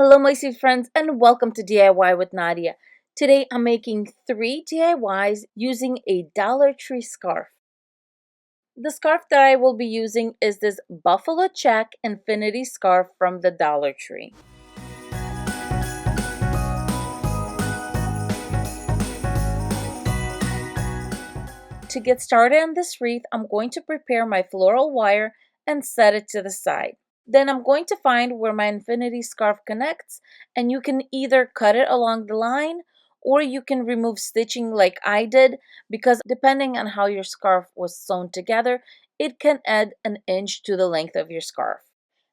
Hello my sweet friends and welcome to DIY with Nadia. Today I'm making 3 DIYs using a Dollar Tree scarf. The scarf that I will be using is this buffalo check infinity scarf from the Dollar Tree. To get started on this wreath, I'm going to prepare my floral wire and set it to the side. Then I'm going to find where my infinity scarf connects, and you can either cut it along the line or you can remove stitching like I did, because depending on how your scarf was sewn together, it can add an inch to the length of your scarf.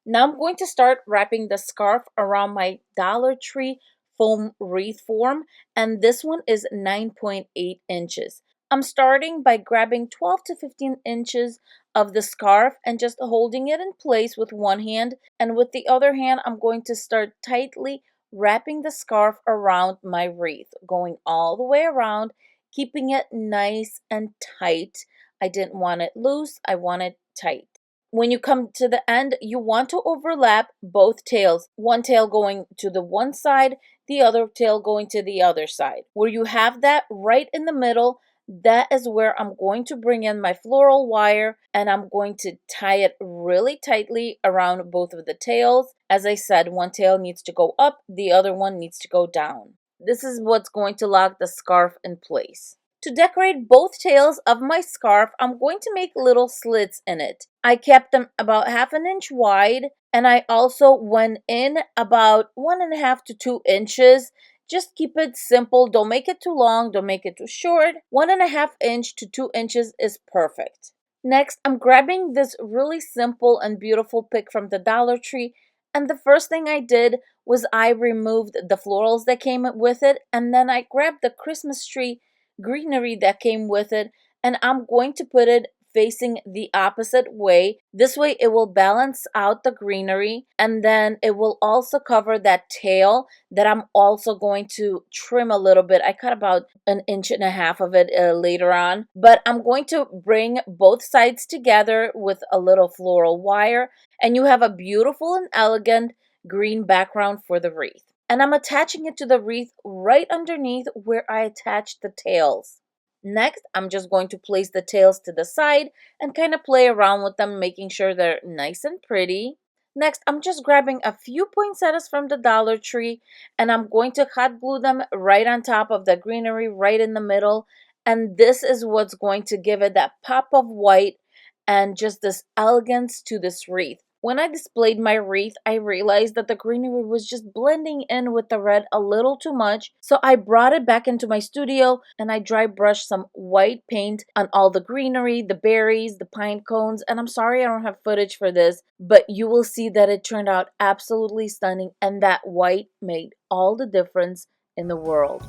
Now I'm going to start wrapping the scarf around my Dollar Tree foam wreath form, and this one is 9.8 inches. I'm starting by grabbing 12 to 15 inches of the scarf and just holding it in place with one hand, and with the other hand I'm going to start tightly wrapping the scarf around my wreath, going all the way around, keeping it nice and tight. I didn't want it loose, I want it tight. When you come to the end, you want to overlap both tails, one tail going to the one side, the other tail going to the other side. Where you have that right in the middle, that is where I'm going to bring in my floral wire, and I'm going to tie it really tightly around both of the tails. As I said, one tail needs to go up, the other one needs to go down. This is what's going to lock the scarf in place. To decorate both tails of my scarf, I'm going to make little slits in it. I kept them about 1/2 inch wide, and I also went in about 1.5 to 2 inches. Just keep it simple. Don't make it too long. Don't make it too short. 1.5 inch to 2 inches is perfect. Next, I'm grabbing this really simple and beautiful pick from the Dollar Tree. And the first thing I did was I removed the florals that came with it. And then I grabbed the Christmas tree greenery that came with it. And I'm going to put it facing the opposite way. This way it will balance out the greenery, and then it will also cover that tail that I'm also going to trim a little bit. I cut about 1.5 inches of it later on, but I'm going to bring both sides together with a little floral wire, and you have a beautiful and elegant green background for the wreath. And I'm attaching it to the wreath right underneath where I attached the tails. Next, I'm just going to place the tails to the side and kind of play around with them, making sure they're nice and pretty. Next, I'm just grabbing a few poinsettias from the Dollar Tree, and I'm going to hot glue them right on top of the greenery, right in the middle. And this is what's going to give it that pop of white and just this elegance to this wreath. When I displayed my wreath, I realized that the greenery was just blending in with the red a little too much. So I brought it back into my studio and I dry brushed some white paint on all the greenery, the berries, the pine cones. And I'm sorry I don't have footage for this, but you will see that it turned out absolutely stunning, and that white made all the difference in the world.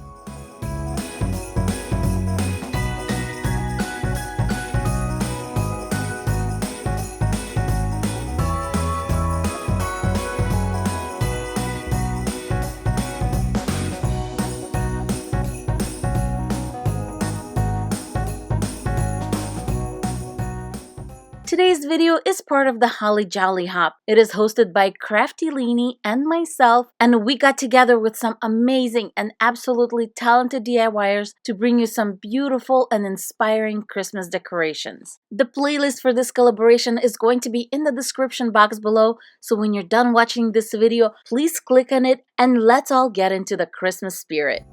Today's video is part of the Holly Jolly Hop. It is hosted by Crafty Leanie and myself, and we got together with some amazing and absolutely talented DIYers to bring you some beautiful and inspiring Christmas decorations. The playlist for this collaboration is going to be in the description box below, so when you're done watching this video, please click on it and let's all get into the Christmas spirit.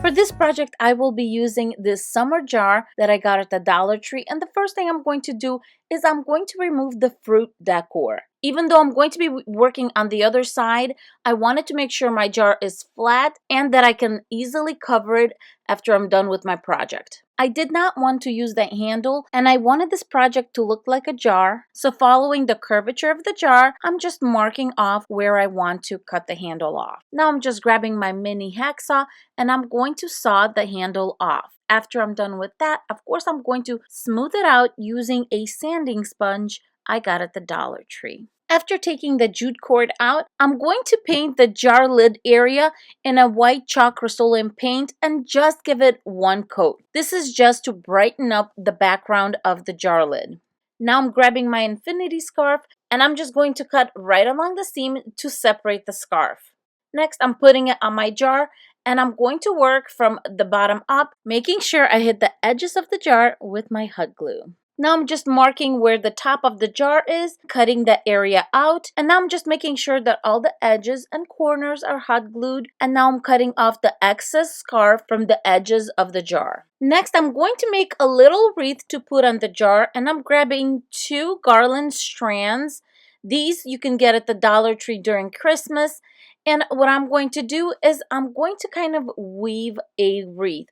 For this project, I will be using this summer jar that I got at the Dollar Tree, and the first thing I'm going to do is I'm going to remove the fruit decor. Even though I'm going to be working on the other side, I wanted to make sure my jar is flat and that I can easily cover it after I'm done with my project. I did not want to use the handle, and I wanted this project to look like a jar. So following the curvature of the jar, I'm just marking off where I want to cut the handle off. Now I'm just grabbing my mini hacksaw and I'm going to saw the handle off. After I'm done with that, of course, I'm going to smooth it out using a sanding sponge I got at the Dollar Tree. After taking the jute cord out, I'm going to paint the jar lid area in a white chalk Rust-Oleum paint and just give it one coat. This is just to brighten up the background of the jar lid. Now I'm grabbing my infinity scarf and I'm just going to cut right along the seam to separate the scarf. Next, I'm putting it on my jar and I'm going to work from the bottom up, making sure I hit the edges of the jar with my hot glue. Now I'm just marking where the top of the jar is, cutting that area out, and now I'm just making sure that all the edges and corners are hot glued, and now I'm cutting off the excess scarf from the edges of the jar. Next, I'm going to make a little wreath to put on the jar, and I'm grabbing 2 garland strands. These you can get at the Dollar Tree during Christmas, and what I'm going to do is I'm going to kind of weave a wreath.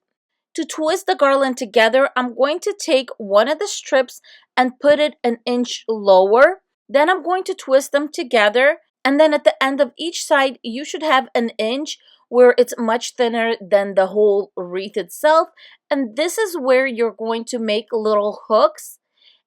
To twist the garland together, I'm going to take one of the strips and put it an inch lower. Then I'm going to twist them together. And then at the end of each side, you should have an inch where it's much thinner than the whole wreath itself. And this is where you're going to make little hooks.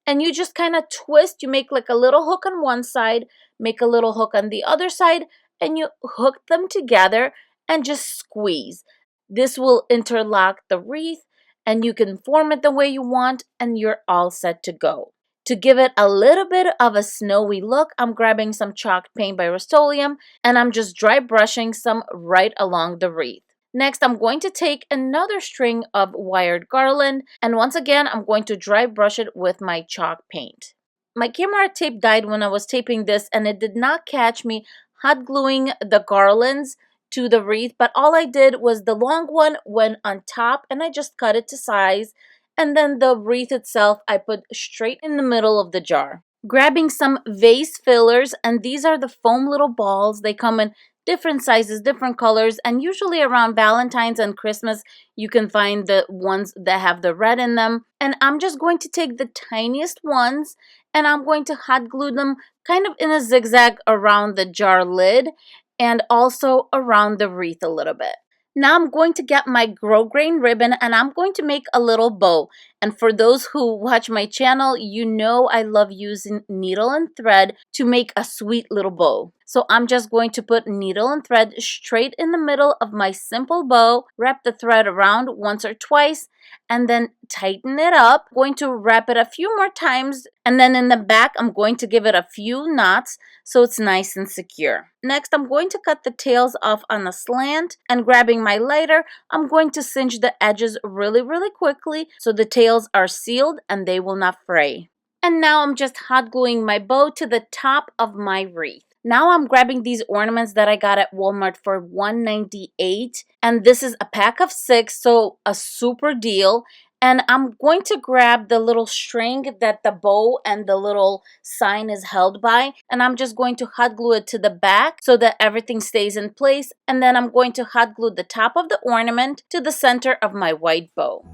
And you just kind of twist. You make like a little hook on one side, make a little hook on the other side, and you hook them together and just squeeze. This will interlock the wreath and you can form it the way you want and you're all set to go. To give it a little bit of a snowy look, I'm grabbing some chalk paint by Rust-Oleum and I'm just dry brushing some right along the wreath. Next, I'm going to take another string of wired garland and once again, I'm going to dry brush it with my chalk paint. My camera tape died when I was taping this and it did not catch me hot gluing the garlands to the wreath, but all I did was the long one went on top and I just cut it to size, and then the wreath itself I put straight in the middle of the jar. Grabbing some vase fillers, and these are the foam little balls. They come in different sizes, different colors, and usually around Valentine's and Christmas you can find the ones that have the red in them. And I'm just going to take the tiniest ones and I'm going to hot glue them kind of in a zigzag around the jar lid and also around the wreath a little bit. Now I'm going to get my grosgrain ribbon and I'm going to make a little bow. And for those who watch my channel, you know I love using needle and thread to make a sweet little bow. So I'm just going to put needle and thread straight in the middle of my simple bow, wrap the thread around once or twice, and then tighten it up. I'm going to wrap it a few more times, and then in the back I'm going to give it a few knots so it's nice and secure. Next, I'm going to cut the tails off on a slant, and grabbing my lighter, I'm going to cinch the edges really quickly so the tails are sealed and they will not fray. And now I'm just hot gluing my bow to the top of my wreath. Now I'm grabbing these ornaments that I got at Walmart for $1.98, and this is a pack of 6, so a super deal. And I'm going to grab the little string that the bow and the little sign is held by, and I'm just going to hot glue it to the back so that everything stays in place, and then I'm going to hot glue the top of the ornament to the center of my white bow.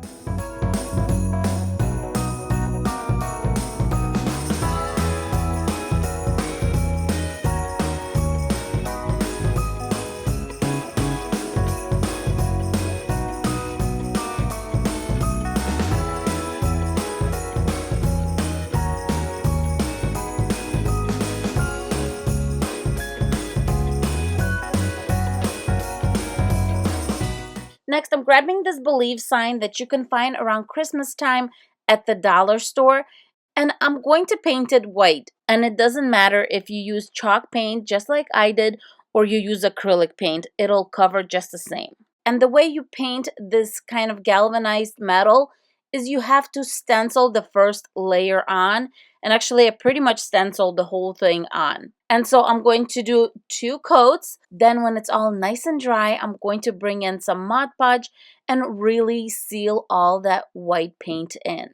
Next, I'm grabbing this believe sign that you can find around Christmas time at the dollar store, and I'm going to paint it white. And it doesn't matter if you use chalk paint just like I did or you use acrylic paint, it'll cover just the same. And the way you paint this kind of galvanized metal is you have to stencil the first layer on, and actually I pretty much stenciled the whole thing on. And so I'm going to do 2 coats. Then when it's all nice and dry, I'm going to bring in some Mod Podge and really seal all that white paint in.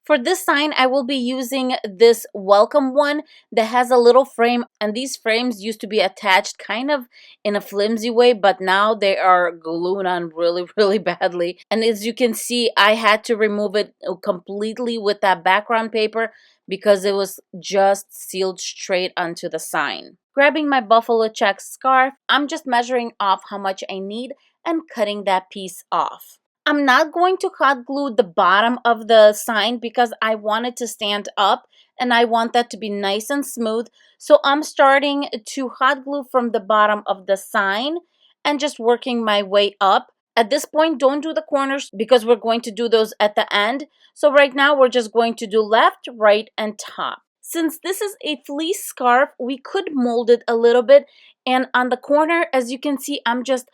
For this sign, I will be using this welcome one that has a little frame, and these frames used to be attached kind of in a flimsy way, but now they are glued on really badly. And as you can see, I had to remove it completely with that background paper because it was just sealed straight onto the sign. Grabbing my buffalo check scarf, I'm just measuring off how much I need and cutting that piece off. I'm not going to hot glue the bottom of the sign because I want it to stand up and I want that to be nice and smooth. So I'm starting to hot glue from the bottom of the sign and just working my way up. At this point, don't do the corners because we're going to do those at the end. So right now, we're just going to do left, right, and top. Since this is a fleece scarf, we could mold it a little bit. And on the corner, as you can see, I'm just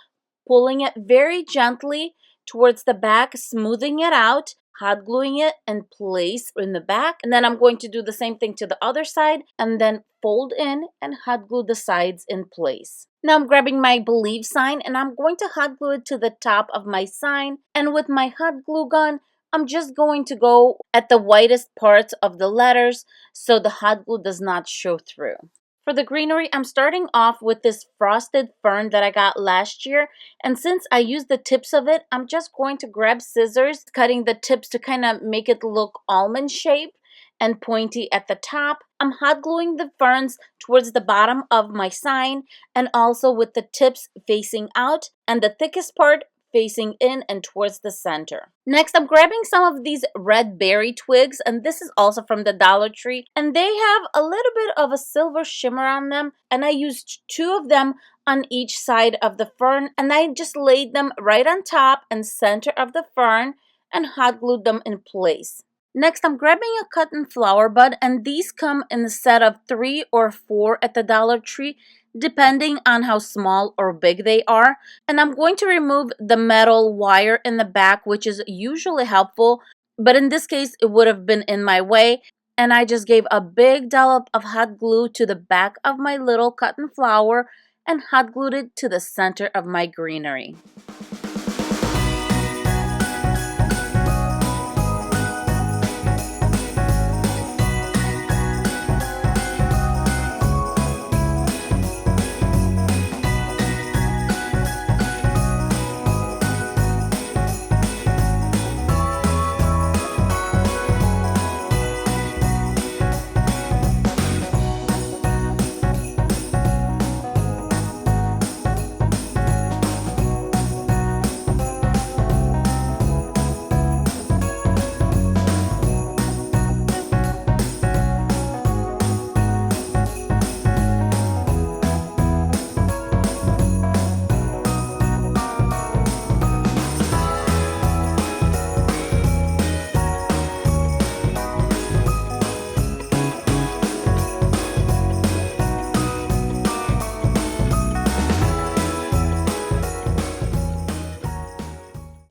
pulling it very gently towards the back, smoothing it out, hot gluing it in place in the back. And then I'm going to do the same thing to the other side and then fold in and hot glue the sides in place. Now I'm grabbing my believe sign and I'm going to hot glue it to the top of my sign. And with my hot glue gun, I'm just going to go at the whitest parts of the letters so the hot glue does not show through. For the greenery, I'm starting off with this frosted fern that I got last year. And since I used the tips of it, I'm just going to grab scissors, cutting the tips to kind of make it look almond shaped and pointy at the top. I'm hot gluing the ferns towards the bottom of my sign and also with the tips facing out and the thickest part facing in and towards the center. Next, I'm grabbing some of these red berry twigs, and this is also from the Dollar Tree, and they have a little bit of a silver shimmer on them, and I used 2 of them on each side of the fern, and I just laid them right on top and center of the fern and hot glued them in place. Next, I'm grabbing a cotton flower bud, and these come in a set of 3 or 4 at the Dollar Tree, depending on how small or big they are. And I'm going to remove the metal wire in the back, which is usually helpful, but in this case, it would have been in my way. And I just gave a big dollop of hot glue to the back of my little cotton flower and hot glued it to the center of my greenery.